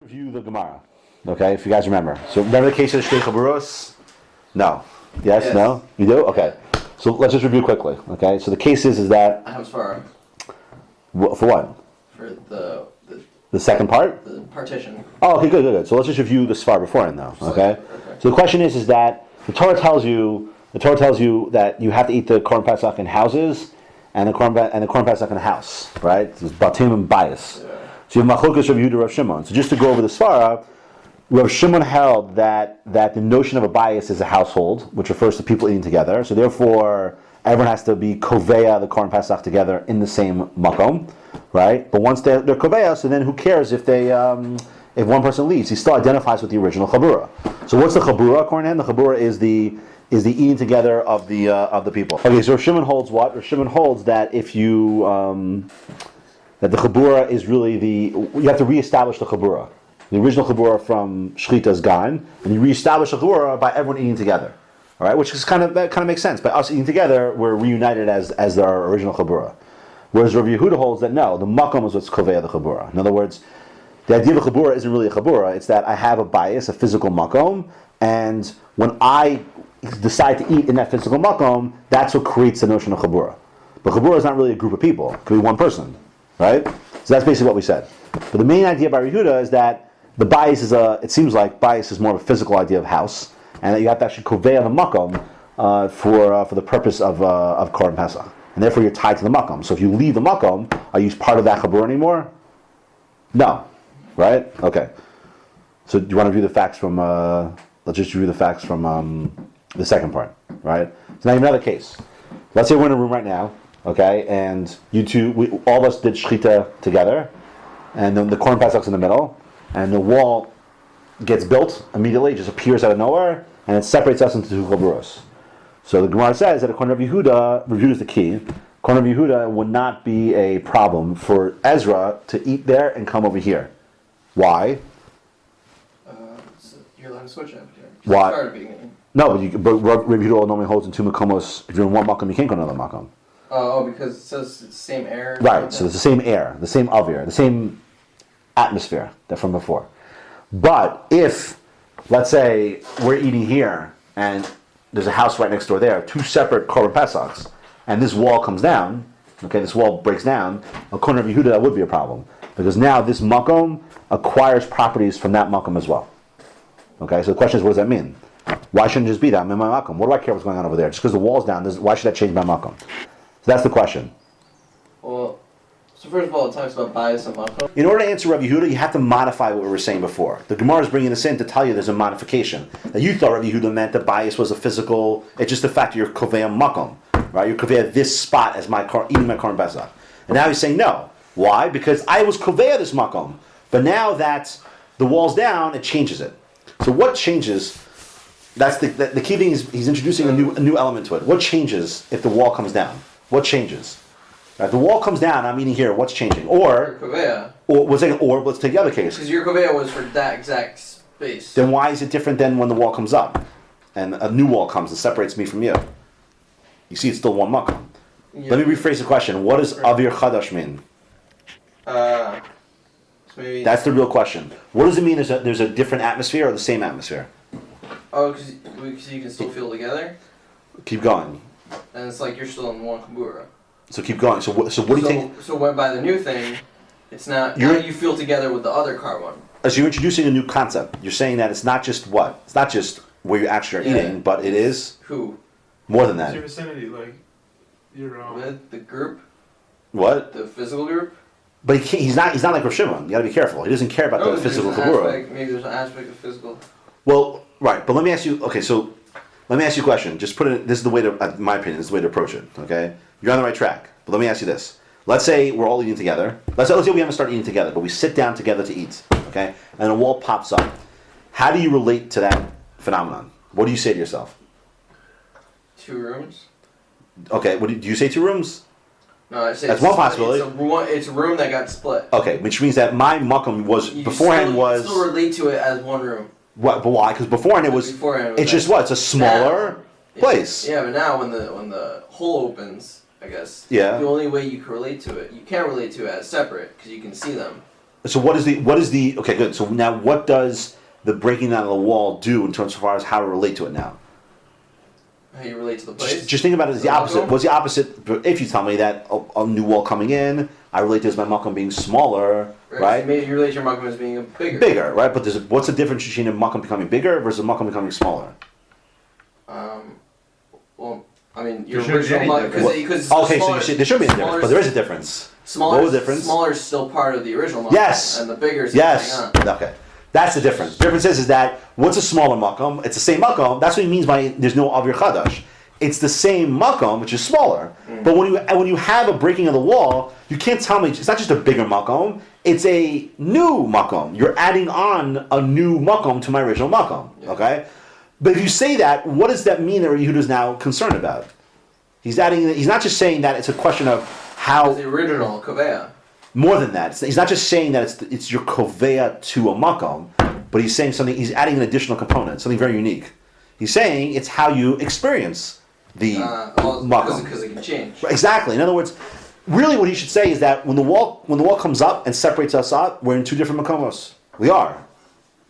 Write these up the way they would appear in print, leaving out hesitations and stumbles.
review the Gemara, okay, if you guys remember. So remember the case of Shtei Chaburos? No. Yes? No? You do? Okay. So let's just review quickly, okay? So the case is that... How far? For what? For the second part? The partition. Oh, okay, good. So let's just review the Sfar beforehand, though, okay? So the question is that the Torah tells you that you have to eat the Korban Pesach in houses and the Korban Pesach in a house, right? It's Batim and Bias. Yeah. So you have Machlokas Rav Yehuda, Rav Shimon. So just to go over the Sfara, Rav Shimon held that the notion of a bias is a household, which refers to people eating together. So therefore, everyone has to be koveya the Korban Pesach together in the same makom, right? But once they're koveya, so then who cares if if one person leaves? He still identifies with the original chabura. So what's the chabura according to him? The chabura is the eating together of the people. Okay, so Rav Shimon holds what? Rav Shimon holds that if you that the chabura is really you have to reestablish the chabura. The original chabura from Shechita is gone, and you reestablish the chabura by everyone eating together. All right, which is that kind of makes sense. By us eating together, we're reunited as our original chabura. Whereas Rav Yehuda holds that no, the makom is what's koveya the chabura. In other words, the idea of a chabura isn't really a chabura. It's that I have a bias, a physical makom, and when I decide to eat in that physical makom, that's what creates the notion of chabura. But chabura is not really a group of people. It could be one person, right? So that's basically what we said. But the main idea by Rav Yehuda is that the bias it seems like bias is more of a physical idea of house, and that you have to actually koveya the makom for the purpose of Korban Pesach, and therefore you're tied to the makom. So if you leave the makom, are you part of that chabur anymore? No, right? Okay. So do you want to review the facts from? Let's just review the facts from the second part, right? So now you have another case. Let's say we're in a room right now, okay, and you two, all of us did shechita together, and then the Korban Pesach's in the middle. And the wall gets built immediately, just appears out of nowhere, and it separates us into two chaburos. So the Gemara says that according to Rav Yehuda is the key. According to Rav Yehuda, would not be a problem for Ezra to eat there and come over here. Why? So you're allowed to switch it. Why? No, but Rav Yehuda normally holds in two makomos. If you're in one makom, you can't go to another makom. Oh, because it says it's the same air. Right. So it's the same air, the same avir, the same atmosphere that from before. But if, let's say, we're eating here and there's a house right next door there, two separate Korban Pesachs, and this wall comes down, okay, this wall breaks down, according to Yehuda, that would be a problem. Because now this makom acquires properties from that makom as well. Okay, so the question is, what does that mean? Why shouldn't it just be that? I'm in my makom. What do I care what's going on over there? Just because the wall's down, why should that change my makom? So that's the question. Well, so first of all, it talks about bias and makom. In order to answer Rav Yehuda, you have to modify what we were saying before. The Gemara is bringing this in to tell you there's a modification. Now you thought Rav Yehuda meant that bias was a physical, it's just the fact that you're koveya makom, right? You're koveya this spot as eating my Korban Pesach. And now he's saying no. Why? Because I was koveya this makom. But now that the wall's down, it changes it. So what changes? That's the key thing is he's introducing a new element to it. What changes if the wall comes down? What changes? If the wall comes down, I'm eating here. What's changing? Or let's take the other case. Because your koveya was for that exact space. Then why is it different than when the wall comes up, and a new wall comes and separates me from you? You see, it's still one makom. Yeah. Let me rephrase the question. What does avir chadash mean? So maybe that's the real question. What does it mean? There's a different atmosphere or the same atmosphere? Oh, because you can still feel together. Keep going. And it's like you're still in one kabura. So keep going. So what do you think? So when by the new thing, it's not. Now you feel together with the other car one. So you're introducing a new concept. You're saying that it's not just what? It's not just where you actually are eating, but it is who? More than that. It's your vicinity, like your with the group. What? The physical group. But he's not like Rav Shimon. You got to be careful. He doesn't care about the physical kabura. Maybe there's an aspect of physical. Well, right. But let me ask you. Okay, so let me ask you a question. Just put it. This is the way to, in my opinion, this is the way to approach it. Okay, you're on the right track. But let me ask you this. Let's say we're all eating together. Let's say we haven't started eating together, but we sit down together to eat. Okay, and a wall pops up. How do you relate to that phenomenon? What do you say to yourself? 2 rooms. Okay. Do you say 2 rooms? No, I say that's one possibility. It's a room that got split. Okay, which means that my makom was you beforehand You still relate to it as one room. What? But why? Because beforehand it was. It's just what? It's a smaller place. Yeah, but now when the hole opens, I guess. Yeah. The only way you can relate to it, you can't relate to it as separate because you can see them. So what is the okay, good. So now what does the breaking down of the wall do in terms of far as how to relate to it now? How you relate to the place? Just think about it as the opposite. What's the opposite? If you tell me that a new wall coming in, I relate to as my makom being smaller, right? So maybe you relate your makom as being bigger. Bigger, right? But what's the difference between a makom becoming bigger versus a makom becoming smaller? Well, I mean, your There shouldn't be original any makom, because Okay, so there should be a difference, but there is a difference. Smaller, what was the difference? Smaller is still part of the original makom. Yes. And the bigger is Yes. hang on. Okay. That's the difference. The difference is that what's a smaller makom? It's the same makom. That's what he means by there's no avir chadash. It's the same makom, which is smaller. But when you have a breaking of the wall, you can't tell me it's not just a bigger makom. It's a new makom. You're adding on a new makom to my original makom. Yeah. Okay. But if you say that, what does that mean that Yehuda is now concerned about? He's adding. He's not just saying that it's a question of how. It's the original kovea. More than that, he's not just saying that it's your kovea to a makom, but he's saying something. He's adding an additional component, something very unique. He's saying it's how you experience the makom. Because it can change. Exactly. In other words, really, what he should say is that when the wall comes up and separates us up, we're in two different makomos. We are.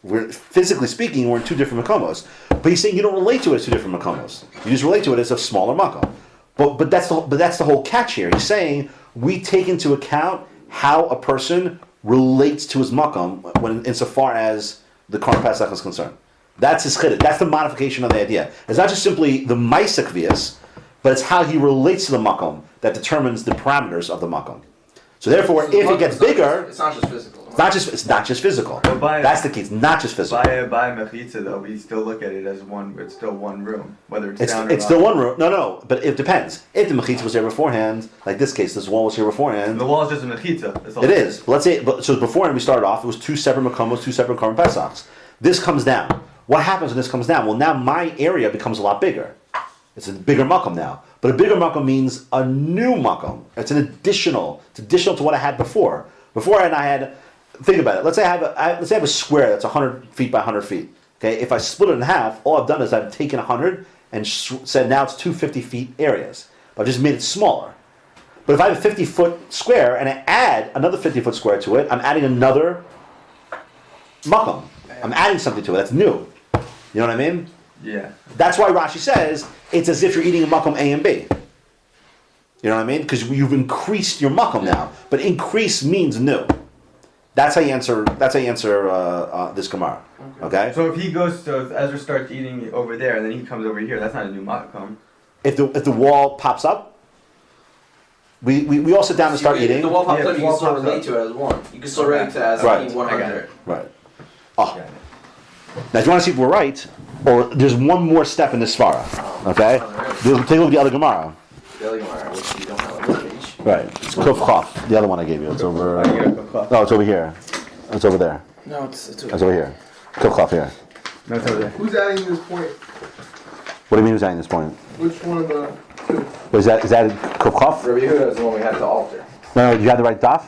We're physically speaking, we're in two different makomos. But he's saying you don't relate to it as two different makomos. You just relate to it as a smaller makom. But that's the whole catch here. He's saying we take into account how a person relates to his makom when insofar as the Korban Pesach is concerned. That's his chiddush. That's the modification of the idea. It's not just simply the ma'aseh kvias, but it's how he relates to the makom that determines the parameters of the makom. So therefore, So the if it makom gets is not bigger, it's not just physical. it's not just physical. But That's the key. It's not just physical. by mechitza though, we still look at it as one. It's still one room, whether it's down or It's up. still one room. No, but it depends. If the mechitza was there beforehand, like this case, this wall was here beforehand. The wall is just a mechitza. That's all It is. But let's say, so beforehand we started off, it was two separate makomos, two separate Korban Pesachs. This comes down. What happens when this comes down? Well, now my area becomes a lot bigger. It's a bigger makom now. But a bigger makom means a new makom. It's additional to what I had before. Before I had, think about it. Let's say I have a square that's 100 feet by 100 feet. Okay, if I split it in half, all I've done is I've taken 100 and said now it's 250 feet areas. I've just made it smaller. But if I have a 50-foot square and I add another 50-foot square to it, I'm adding another makom. I'm adding something to it that's new. You know what I mean? Yeah. That's why Rashi says it's as if you're eating a makom A and B. You know what I mean? Because you've increased your makom now, but increase means new. That's how you answer. This Gemara. Okay. So if he goes, so if Ezra starts eating over there, and then he comes over here, that's not a new makom. If the wall pops up, we all sit down and start eating. The wall pops Yeah, up, you wall can still pops relate up. to it as one. You can still relate to it as Right. being 100. Right. Oh. Now, if you want to see if we're right, or there's one more step in this svara. Okay. Take a look at the other Gemara. The other Gemara, which you don't have on this page. Right. It's Kuf Chaf. The other one I gave you. It's over. No, it's over here. It's over there. No, it's It's over here. Kuf Chaf here. No, it's over there. Who's adding this point? What do you mean who's adding this point? Which one of the two? Is that Kuf Chaf? Rabbi Yehuda is the one we had at the altar. No, you have the right daf?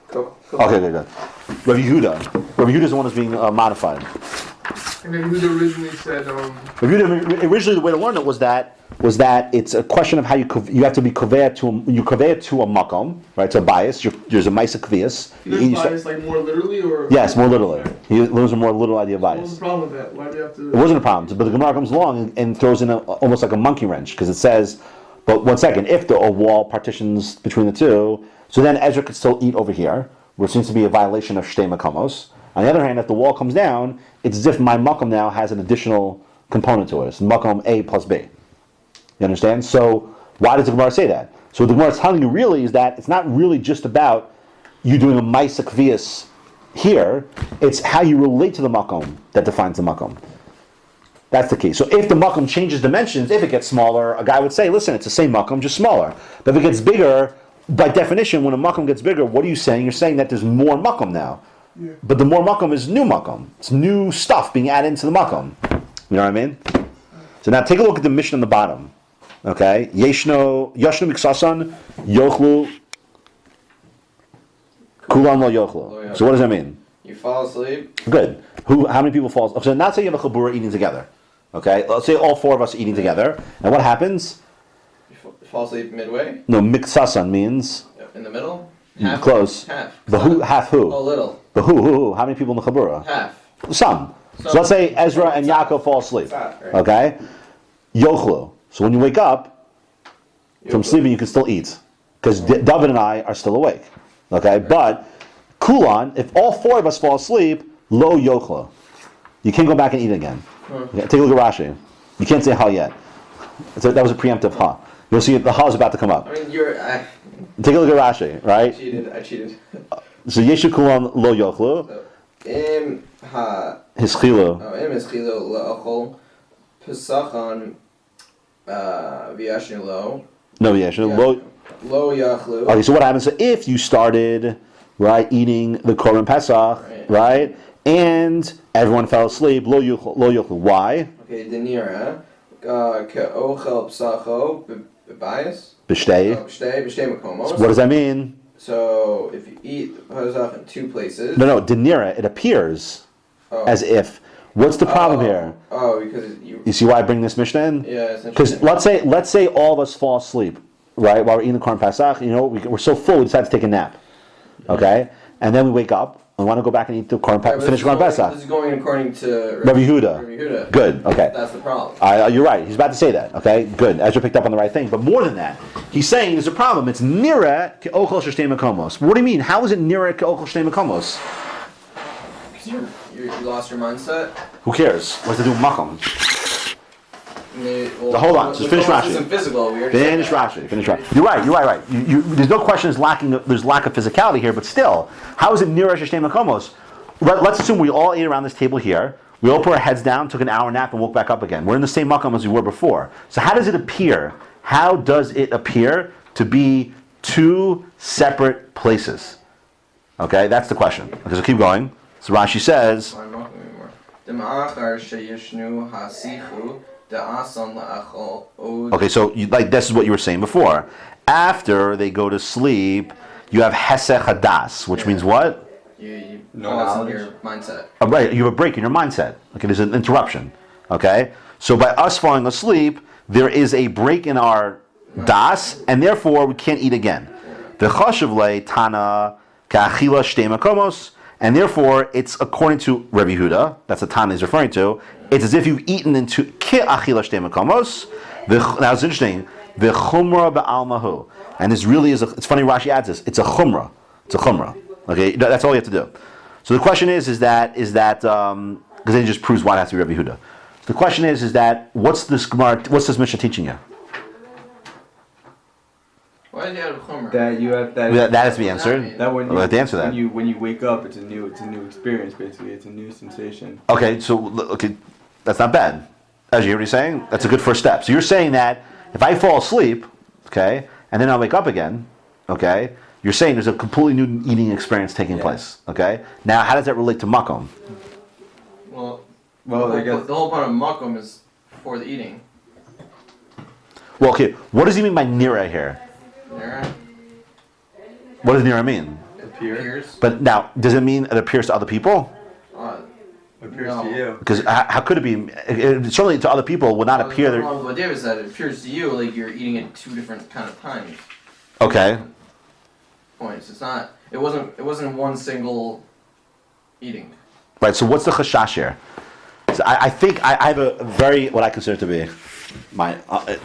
Cool. Okay, good. Rabbi Yehuda. Rabbi Yehuda is the one that's being modified. And then who originally said, Rabbi Yehuda, originally the way to learn it was that it's a question of how you have to be kovea to a makom, right? To a bias. There's a ma'aseh kvias. you bias like more literally or? Yes, more literally. He learns a more literal idea of What was bias. the problem with that? Why do you have to? It wasn't a problem, but the Gemara comes along and throws in almost like a monkey wrench because it says, but one second, if a wall partitions between the two, so then Ezra could still eat over here, which seems to be a violation of Shtei makomos. On the other hand, if the wall comes down, it's as if my makom now has an additional component to it. It's makom A plus B. You understand? So why does the Gemara say that? So what the Gemara is telling you really is that it's not really just about you doing a ma'aseh kvias here. It's how you relate to the makom that defines the makom. That's the key. So if the makom changes dimensions, if it gets smaller, a guy would say, listen, it's the same makom, just smaller. But if it gets bigger, by definition, when a makom gets bigger, what are you saying? You're saying that there's more makom now. Yeah. But the more makom is new makom. It's new stuff being added into the makom. You know what I mean? So now take a look at the mission on the bottom. Okay? Yeshno miksasan yochlu kulam lo yochlu. So what does that mean? You fall asleep. Good. How many people fall asleep? So now say you have a chabura eating together. Okay? Let's say all four of us are eating together. And what happens? You fall asleep midway. No, miksasan means In the middle. close. Half. But half who? Oh, little. But who? How many people in the Chabura? Half. Some. So let's say Ezra and Yaakov fall asleep. Okay? Yochlu. So when you wake up from sleeping, you can still eat. Because David and I are still awake. Okay? But Kulan, if all four of us fall asleep, lo yochlu. You can't go back and eat again. Okay? Take a look at Rashi. You can't say ha yet. That was a preemptive ha. You'll see the ha is about to come up. I mean, Take a look at Rashi, right? I cheated. So Yeshu Kulan lo yochlu. So, im ha. Hischilu. Im hischilu la'achol pesachan v'yashnu lo. No, Yeshu. Lo yachlu. Okay, so what happens if you started, right, eating the Korban Pesach, right, and everyone fell asleep, lo yochlu. Why? Okay, denira, ke'ochel psacho b'bayis. B'shtei. B'shtei makomos. What does that mean? So if you eat Pesach in two places. No, denira, it appears as if. What's the problem here? Oh, because you see why I bring this Mishnah in? Yeah, it's because let's say all of us fall asleep, right, while we're eating the Korban Pesach. You know, we're so full we decide to take a nap, okay, and then we wake up and want to go back and eat the finish Korban Pesach. This is going according to Rabbi Yehuda. Good. Okay. That's the problem. You're right. He's about to say that. Okay. Good. Ezra picked up on the right thing. But more than that, he's saying there's a problem. It's nira ke'ochel shtei makomos. What do you mean? How is it nira ke'ochel shtei makomos? You lost your mindset. Who cares? What's to do with makom? Well, Hold on. Just finish Rashi. Isn't physical. Finish Rashi. You're right. There's no question. There's lack of physicality here, but still, how is it nira shtei makomos? Let's assume we all ate around this table here. We all put our heads down, took an hour nap, and woke back up again. We're in the same makom as we were before. So how does it appear? How does it appear to be two separate places? Okay, that's the question. Okay, so keep going. So Rashi says. Okay, so this is what you were saying before. After they go to sleep, you have hesech hadas, which means what? You pause in your mindset. Right, you have a break in your mindset. Okay, there's an interruption. Okay, so by us falling asleep, there is a break in our das, and therefore we can't eat again. The chashuv tana ka'achila shtei makomos, and therefore it's according to Rabbi Yehuda. That's the Tana he's referring to. It's as if you've eaten into ka'achila shtei makomos. Now it's interesting. The chumra ba'almahu, and this really is. It's funny. Rashi adds this. It's a chumra. It's a chumra. Okay, that's all you have to do. So the question is that because then it just proves why it has to be Rabbi Yehuda. So the question is that what's this Mishnah teaching you? Why did you have a chumrah? That has to be answered. We'll have to answer that. When you wake up, it's a new experience. Basically, it's a new sensation. Okay, that's not bad. As you hear what he's saying, that's a good first step. So you're saying that if I fall asleep, okay, and then I wake up again, okay, you're saying there's a completely new eating experience taking place. Okay, now how does that relate to makom? Well, I guess the whole point of makom is for the eating. Well, okay, what does he mean by nira here? Nira? What does nira mean? Appears. But now, does it mean it appears to other people? Appears to you. Because how could it be? Certainly to other people would not appear. The problem with David said it appears to you like you're eating at two different kind of times. Okay. Points. It's not. It wasn't one single eating. Right. So what's the chashash here? So I think I have a very what I consider to be my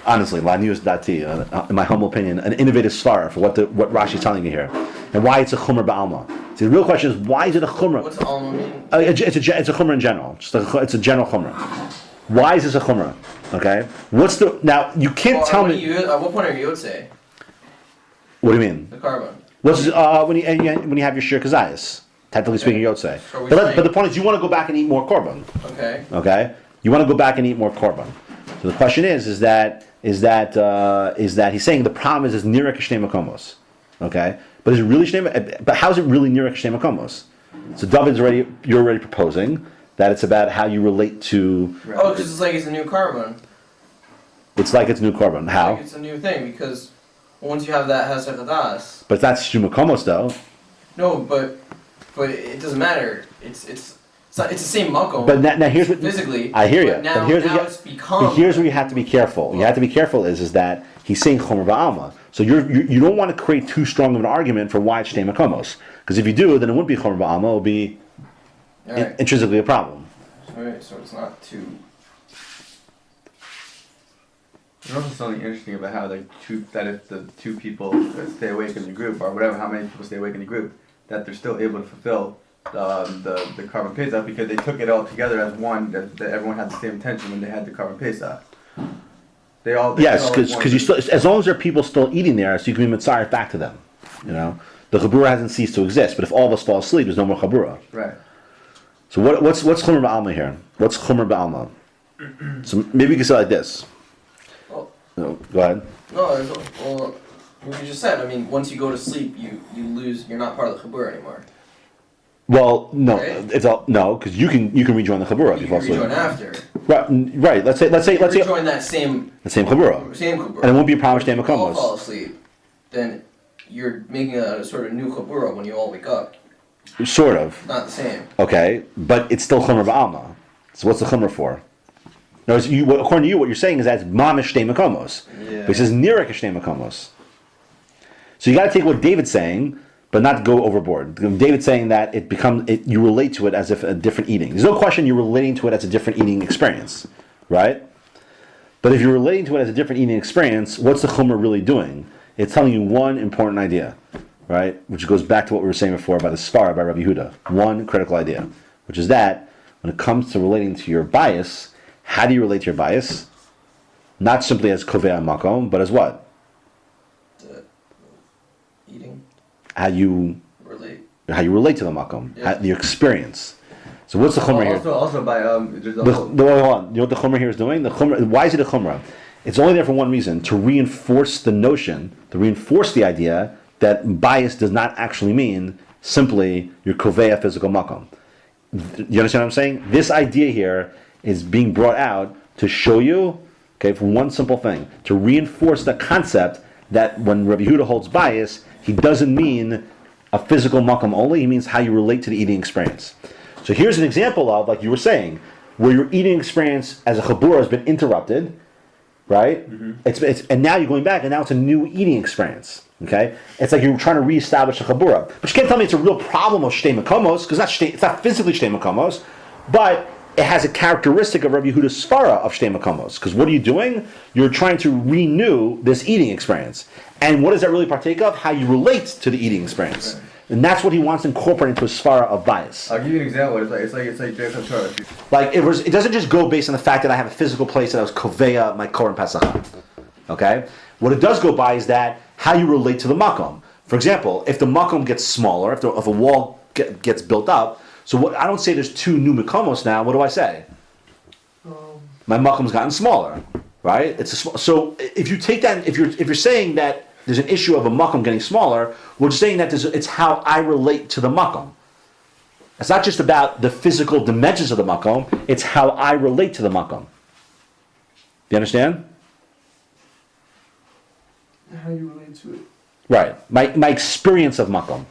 honestly lanius dati in my humble opinion an innovative svara for what Rashi's telling you here and why it's a chumrah ba'alma. See, the real question is why is it a chumrah? What's alma mean? It's a chumrah in general. It's a general chumrah. Why is this a chumrah? Okay. Now you can't tell me. At what point are you say? What do you mean? The carbon. When you have your shir kazayas, technically speaking, yotzei. But the point is, you want to go back and eat more korban. Okay. Okay. You want to go back and eat more korban. So the question is that he's saying the problem is nira k'shnei makomos. Okay. But is it really shnei? But how is it really nira k'shnei makomos? So you're already proposing that it's about how you relate to. Oh, because it's like it's a new carbon. It's like it's new korban. How? It's a new thing because once you have that hesed hadas. But that's shtu makomos though. No, but it doesn't matter. It's the same makom. But now here's what physically. I hear you. But now here's it's become. Here's where you have to be careful. You have to be careful is that He's saying chomer ba'alma. So you don't want to create too strong of an argument for why it's shtei makomos. Because if you do, then it wouldn't be chomer ba'alma. It will be Alright. intrinsically a problem. Alright, so it's not too. There's also something interesting about how that if the two people that stay awake in the group, or whatever, how many people stay awake in the group, that they're still able to fulfill the carbon Pesach because they took it all together as one. That everyone had the same intention when they had the carbon Pesach. Yes, because you still, as long as there are people still eating there, so you can be mitzaref back to them. You know, the chabura hasn't ceased to exist. But if all of us fall asleep, there's no more chabura. Right. So what's chomer ba'alma here? What's chomer ba'alma? So maybe you can say it like this. Oh. No, go ahead. No, well, what you just said. I mean, once you go to sleep, you lose. You're not part of the chabur anymore. Well, no, Right? it's all no, because you can rejoin the chabura if You you fall can asleep. rejoin after. Right. Let's say Rejoin that same the same chabura, chabur. and it won't be a problem with If you all makomos. fall asleep, then you're making a sort of new chabura when you all wake up. Sort of. Not the same. Okay, but it's still chomer ba'alma. So what's the chomer for? No, according to you, what you're saying is that it's mamish shtei makomos. Yeah. But it says nirek shtei makomos. So you got to take what David's saying, but not go overboard. David's saying that you relate to it as if a different eating. There's no question you're relating to it as a different eating experience, right? But if you're relating to it as a different eating experience, what's the chomer really doing? It's telling you one important idea, right? Which goes back to what we were saying before about the Svara by Rabbi Yehuda. One critical idea, which is that when it comes to relating to your bias, how do you relate to your bias? Not simply as kovei makom, but as what? Eating. How you relate to the makom, Yeah. your experience. So what's the chomer here? Also by there's a Hold whole, on. You know what the chomer here is doing? The chomer. Why is it a chomer? It's only there for one reason: to reinforce the notion, to reinforce the idea that bias does not actually mean simply your kovei physical makom. You understand what I'm saying? This idea here is being brought out to show you, okay, for one simple thing, to reinforce the concept that when Rabbi Yehuda holds bias, he doesn't mean a physical makom only, he means how you relate to the eating experience. So here's an example of, like you were saying, where your eating experience as a chabura has been interrupted, right? Mm-hmm. And now you're going back, and now it's a new eating experience. Okay, it's like you're trying to reestablish a chabura, but you can't tell me it's a real problem of shtei makomos because it's not physically shtei makomos, but it has a characteristic of Rabbi Yehuda's svara of shtei makomos. Because what are you doing? You're trying to renew this eating experience, and what does that really partake of? How you relate to the eating experience, and that's what he wants to incorporate into a svara of bias. I'll give you an example. It's like Jacob Torah. Like it doesn't just go based on the fact that I have a physical place that I was koveya my korban Pesach. Okay, what it does go by is that how you relate to the makom. For example, if the makom gets smaller, if a wall gets built up, so I don't say there's two new makomos now. What do I say? My makom's gotten smaller, right? So if you take that, if you're saying that there's an issue of a makom getting smaller, we're saying that it's how I relate to the makom. It's not just about the physical dimensions of the makom; it's how I relate to the makom. Do you understand? How you relate to it. Right. My experience of makom.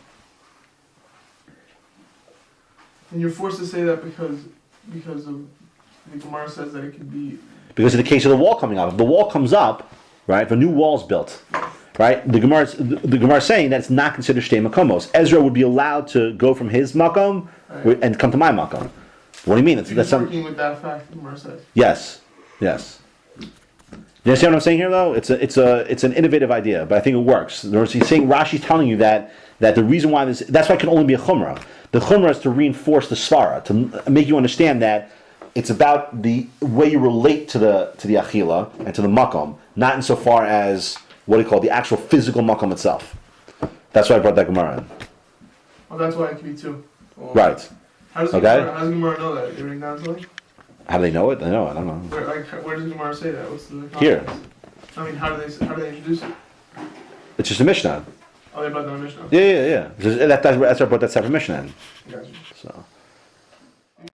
And you're forced to say that because of the Gemara says that it could be. Because in the case of the wall coming up, if the wall comes up, right, if a new wall's built, right, the Gemara is saying that it's not considered shtei makomos. Ezra would be allowed to go from his makom and come to my makom. What do you mean? That's working with that fact. The Gemara says. Yes. You understand what I'm saying here, though? It's an innovative idea, but I think it works. In other words, he's saying Rashi's telling you that the reason why that's why it can only be a chumrah. The chumrah is to reinforce the svara, to make you understand that it's about the way you relate to the achila and to the makom, not insofar as what do you call the actual physical makom itself. That's why I brought that Gemara in. Oh, that's why it could be two. Well, Right. How does the Gemara know that? They write down something? How do they know it? I know. I don't know. Where does the Gemara say that? What's the context? Here. I mean, how do they introduce it? It's just a Mishnah. Oh, they brought down a Mishnah. Yeah. That's why I brought that separate Mishnah in. Gotcha. So.